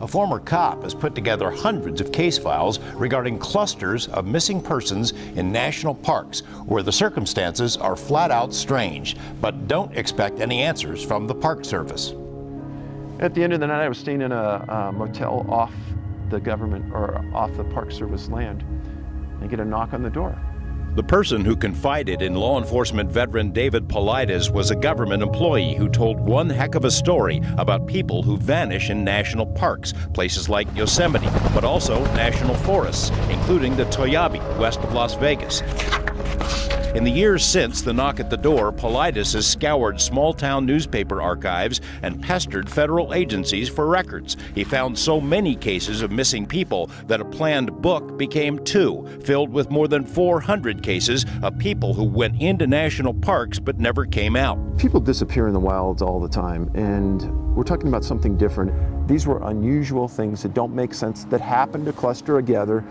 A former cop has put together hundreds of case files regarding clusters of missing persons in national parks where the circumstances are flat out strange, but don't expect any answers from the Park Service. At the end of the night, I was staying in a motel off the government or off the Park Service land. I get a knock on the door. The person who confided in law enforcement veteran David Paulides was a government employee who told one heck of a story about people who vanish in national parks, places like Yosemite, but also national forests, including the Toyabe, west of Las Vegas. In the years since the knock at the door, Paulides has scoured small-town newspaper archives and pestered federal agencies for records. He found so many cases of missing people that a planned book became two, filled with more than 400 cases of people who went into national parks but never came out. People disappear in the wilds all the time, and we're talking about something different. These were unusual things that don't make sense, that happen to cluster together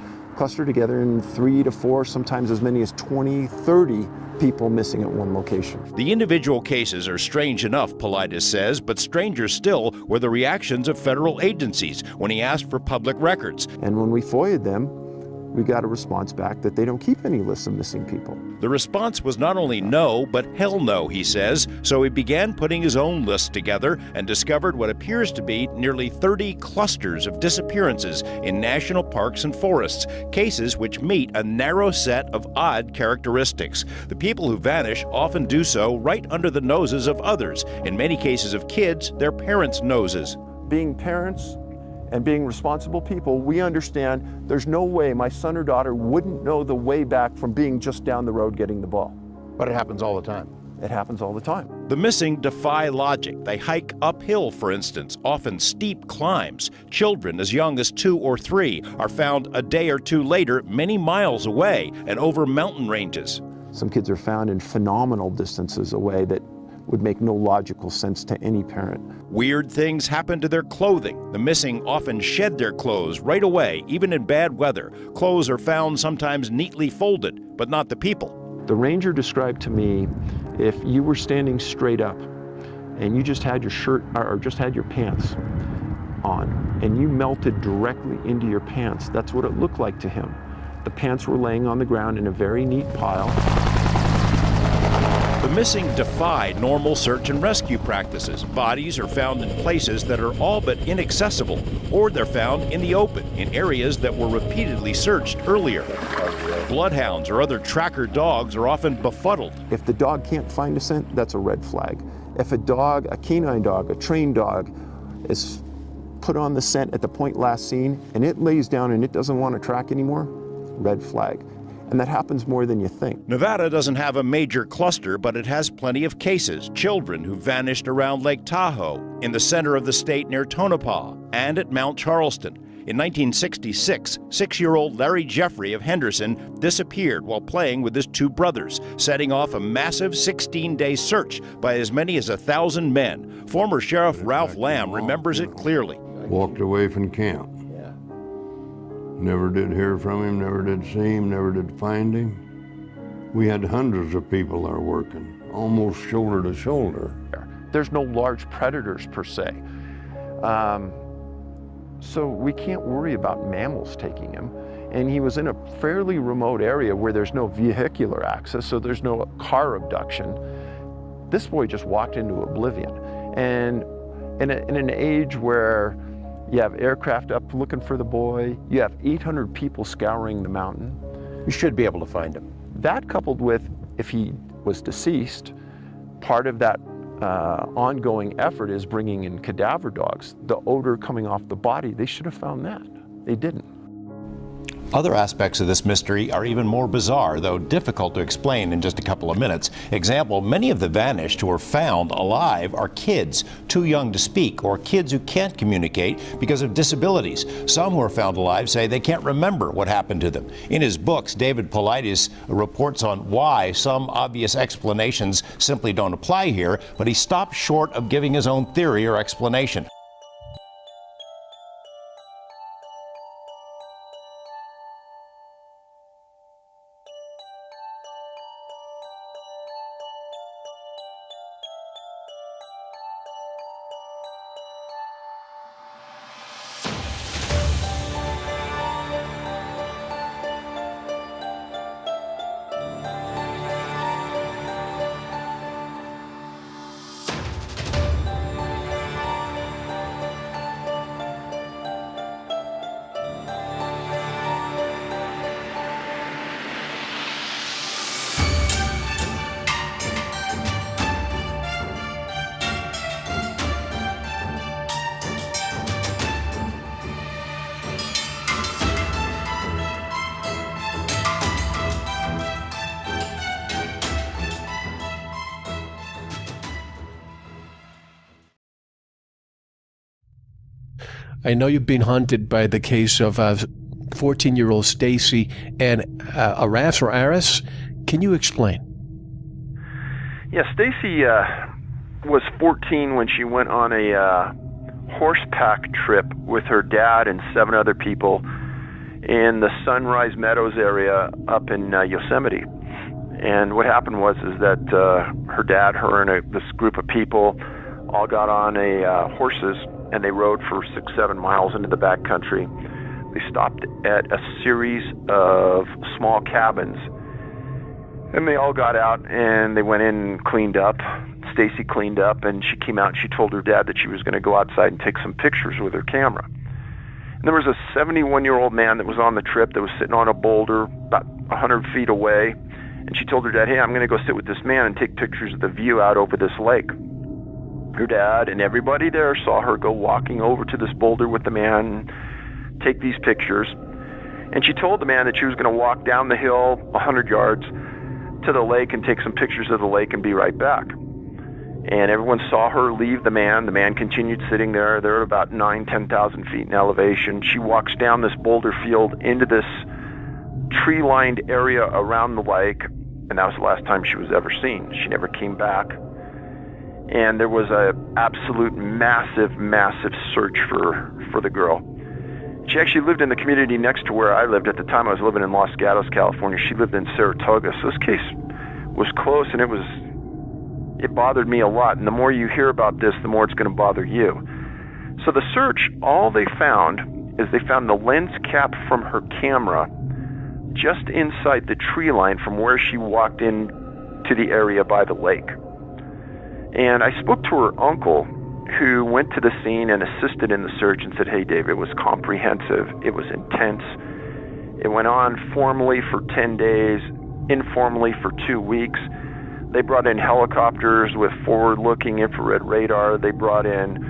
in 3 to 4, sometimes as many as 20, 30 people missing at one location. The individual cases are strange enough, Paulides says, but stranger still were the reactions of federal agencies when he asked for public records. And when we FOIA'd them, we got a response back that they don't keep any lists of missing people. The response was not only no, but hell no, he says. So he began putting his own list together and discovered what appears to be nearly 30 clusters of disappearances in national parks and forests, cases which meet a narrow set of odd characteristics. The people who vanish often do so right under the noses of others, in many cases of kids, their parents' noses. Being parents and being responsible people, we understand there's no way my son or daughter wouldn't know the way back from being just down the road getting the ball. But it happens all the time. It happens all the time. The missing defy logic. They hike uphill, for instance, often steep climbs. Children as young as 2 or 3 are found a day or two later many miles away and over mountain ranges. Some kids are found in phenomenal distances away that would make no logical sense to any parent. Weird things happen to their clothing. The missing often shed their clothes right away, even in bad weather. Clothes are found sometimes neatly folded, but not the people. The ranger described to me, if you were standing straight up and you just had your shirt or just had your pants on and you melted directly into your pants, that's what it looked like to him. The pants were laying on the ground in a very neat pile. The missing defy normal search and rescue practices. Bodies are found in places that are all but inaccessible, or they're found in the open, in areas that were repeatedly searched earlier. Bloodhounds or other tracker dogs are often befuddled. If the dog can't find a scent, that's a red flag. If a dog, a canine dog, a trained dog, is put on the scent at the point last seen, and it lays down and it doesn't want to track anymore, red flag. And that happens more than you think. Nevada doesn't have a major cluster, but it has plenty of cases. Children who vanished around Lake Tahoe, in the center of the state near Tonopah, and at Mount Charleston. In 1966, 6-year-old Larry Jeffrey of Henderson disappeared while playing with his 2 brothers, setting off a massive 16-day search by as many as 1,000 men. Former Sheriff Ralph Lamb remembers it clearly. Walked away from camp. Never did hear from him, never did see him, never did find him. We had hundreds of people there working, almost shoulder to shoulder. There's no large predators per se. So we can't worry about mammals taking him. And he was in a fairly remote area where there's no vehicular access, so there's no car abduction. This boy just walked into oblivion. And in an age where you have aircraft up looking for the boy, you have 800 people scouring the mountain. You should be able to find him. That coupled with, if he was deceased, part of that ongoing effort is bringing in cadaver dogs. The odor coming off the body, they should have found that. They didn't. Other aspects of this mystery are even more bizarre, though difficult to explain in just a couple of minutes. Example, many of the vanished who are found alive are kids, too young to speak, or kids who can't communicate because of disabilities. Some who are found alive say they can't remember what happened to them. In his books, David Paulides reports on why some obvious explanations simply don't apply here, but he stops short of giving his own theory or explanation. I know you've been haunted by the case of 14-year-old Stacy and Aras or Aris. Can you explain? Yeah, Stacy was 14 when she went on a horseback trip with her dad and 7 other people in the Sunrise Meadows area up in Yosemite. And what happened was that her dad, her, and this group of people all got on horses, and they rode for 6-7 miles into the backcountry. They stopped at a series of small cabins, and they all got out and they went in and cleaned up. Stacy cleaned up, and she came out and she told her dad that she was going to go outside and take some pictures with her camera. And there was a 71-year-old man that was on the trip that was sitting on a boulder about 100 feet away, and she told her dad, hey, I'm going to go sit with this man and take pictures of the view out over this lake. Her dad and everybody there saw her go walking over to this boulder with the man, take these pictures. And she told the man that she was going to walk down the hill 100 yards to the lake and take some pictures of the lake and be right back. And everyone saw her leave the man. The man continued sitting there. They're about 10,000 feet in elevation. She walks down this boulder field into this tree-lined area around the lake, and that was the last time she was ever seen. She never came back. And there was a absolute massive search for the girl. She actually lived in the community next to where I lived. At the time, I was living in Los Gatos, California. She lived in Saratoga. So this case was close, and it bothered me a lot. And the more you hear about this, the more it's going to bother you. So the search, all they found is they found the lens cap from her camera just inside the tree line from where she walked in to the area by the lake. And I spoke to her uncle, who went to the scene and assisted in the search, and said, hey, Dave, it was comprehensive. It was intense. It went on formally for 10 days, informally for 2 weeks. They brought in helicopters with forward-looking infrared radar. They brought in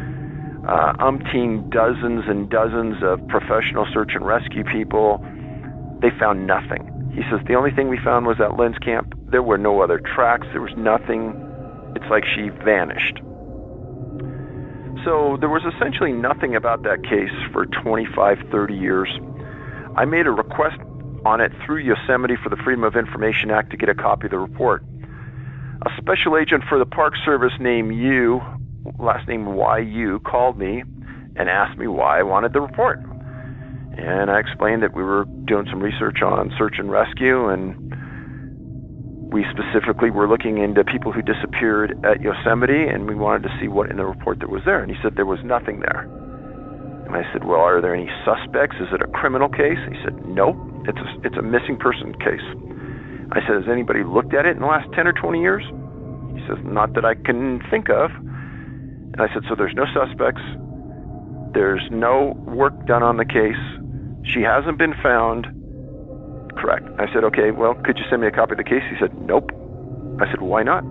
umpteen dozens and dozens of professional search and rescue people. They found nothing. He says, the only thing we found was that lens camp. There were no other tracks. There was nothing. It's like she vanished. So there was essentially nothing about that case for 25, 30 years. I made a request on it through Yosemite for the Freedom of Information Act to get a copy of the report. A special agent for the Park Service named Yu, last name Y-U, called me and asked me why I wanted the report. And I explained that we were doing some research on search and rescue, and we specifically were looking into people who disappeared at Yosemite, and we wanted to see what in the report there was there. And he said there was nothing there. And I said, well, are there any suspects? Is it a criminal case? He said, no, it's a missing person case. I said, has anybody looked at it in the last 10 or 20 years? He says, not that I can think of. And I said, so there's no suspects. There's no work done on the case. She hasn't been found. Correct. I said, okay, well, could you send me a copy of the case? He said, nope. I said, why not?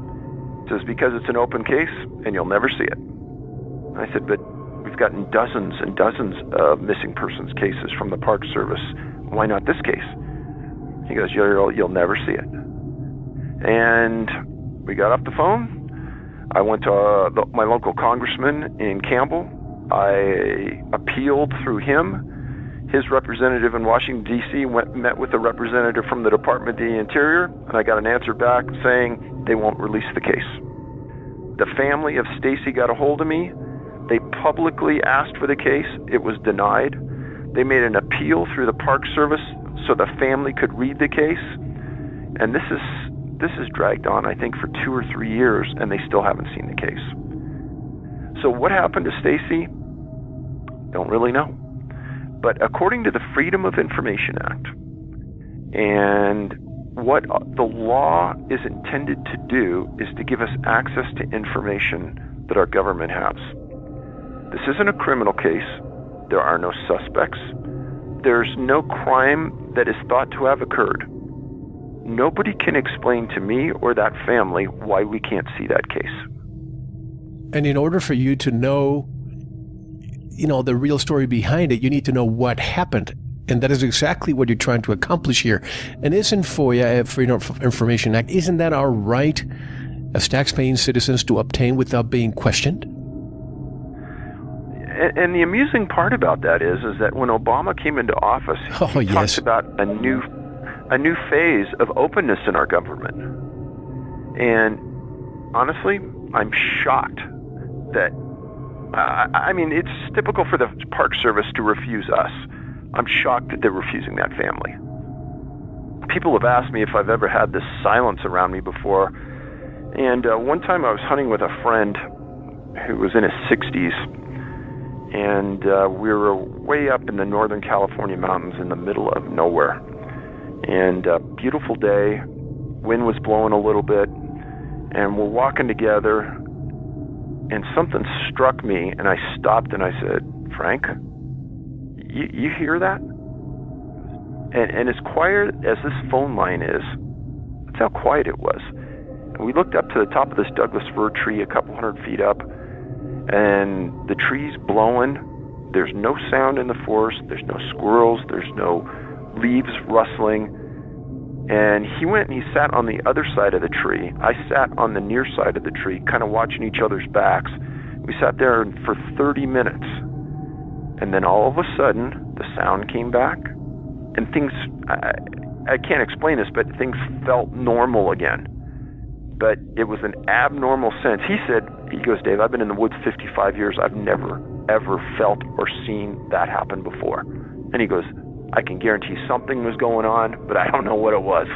He says, because it's an open case and you'll never see it. I said, but we've gotten dozens and dozens of missing persons cases from the Park Service. Why not this case? He goes, you'll never see it. And we got off the phone. I went to my local congressman in Campbell. I appealed through him. His representative in Washington, D.C. met with a representative from the Department of the Interior, and I got an answer back saying they won't release the case. The family of Stacy got a hold of me. They publicly asked for the case. It was denied. They made an appeal through the Park Service so the family could read the case. And this is dragged on, I think, for 2 or 3 years, and they still haven't seen the case. So what happened to Stacy? Don't really know. But according to the Freedom of Information Act, and what the law is intended to do is to give us access to information that our government has. This isn't a criminal case. There are no suspects. There's no crime that is thought to have occurred. Nobody can explain to me or that family why we can't see that case. And in order for you to know, the real story behind it, you need to know what happened. And that is exactly what you're trying to accomplish here. And isn't FOIA, Freedom of Information Act, isn't that our right as tax-paying citizens to obtain without being questioned? And the amusing part about that is that when Obama came into office, he talked about a new phase of openness in our government. And honestly, I'm shocked that, I mean, it's typical for the Park Service to refuse us. I'm shocked that they're refusing that family. People have asked me if I've ever had this silence around me before. And one time I was hunting with a friend who was in his 60s, and we were way up in the Northern California mountains in the middle of nowhere. And beautiful day, wind was blowing a little bit, and we're walking together, and something struck me, and I stopped and I said, "Frank, you hear that?" And as quiet as this phone line is, that's how quiet it was. And we looked up to the top of this Douglas fir tree a couple hundred feet up, and the tree's blowing. There's no sound in the forest. There's no squirrels. There's no leaves rustling. And he went and he sat on the other side of the tree. I sat on the near side of the tree, kind of watching each other's backs. We sat there for 30 minutes. And then all of a sudden, the sound came back. And things, I can't explain this, but things felt normal again. But it was an abnormal sense. He goes, "Dave, I've been in the woods 55 years. I've never, ever felt or seen that happen before." And he goes, "I can guarantee something was going on, but I don't know what it was."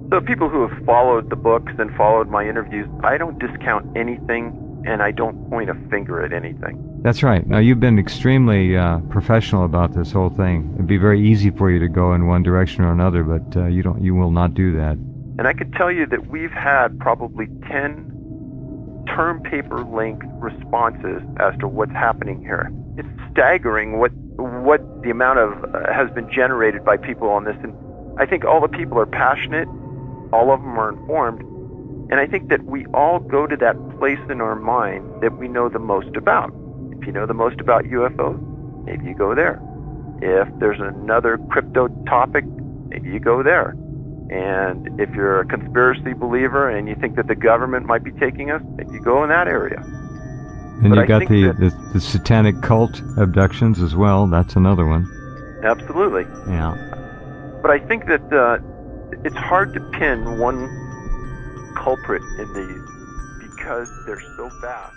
So people who have followed the books and followed my interviews, I don't discount anything, and I don't point a finger at anything. That's right. Now, you've been extremely professional about this whole thing. It'd be very easy for you to go in one direction or another, but you will not do that. And I could tell you that we've had probably 10 term paper length responses as to what's happening here. It's staggering what the amount of has been generated by people on this. And I think all the people are passionate, all of them are informed, and I think that we all go to that place in our mind that we know the most about. If you know the most about UFOs, maybe you go there. If there's another crypto topic, maybe you go there. And if you're a conspiracy believer and you think that the government might be taking us, maybe you go in that area. And you got the satanic cult abductions as well. That's another one. Absolutely. Yeah. But I think that it's hard to pin one culprit in these because they're so vast.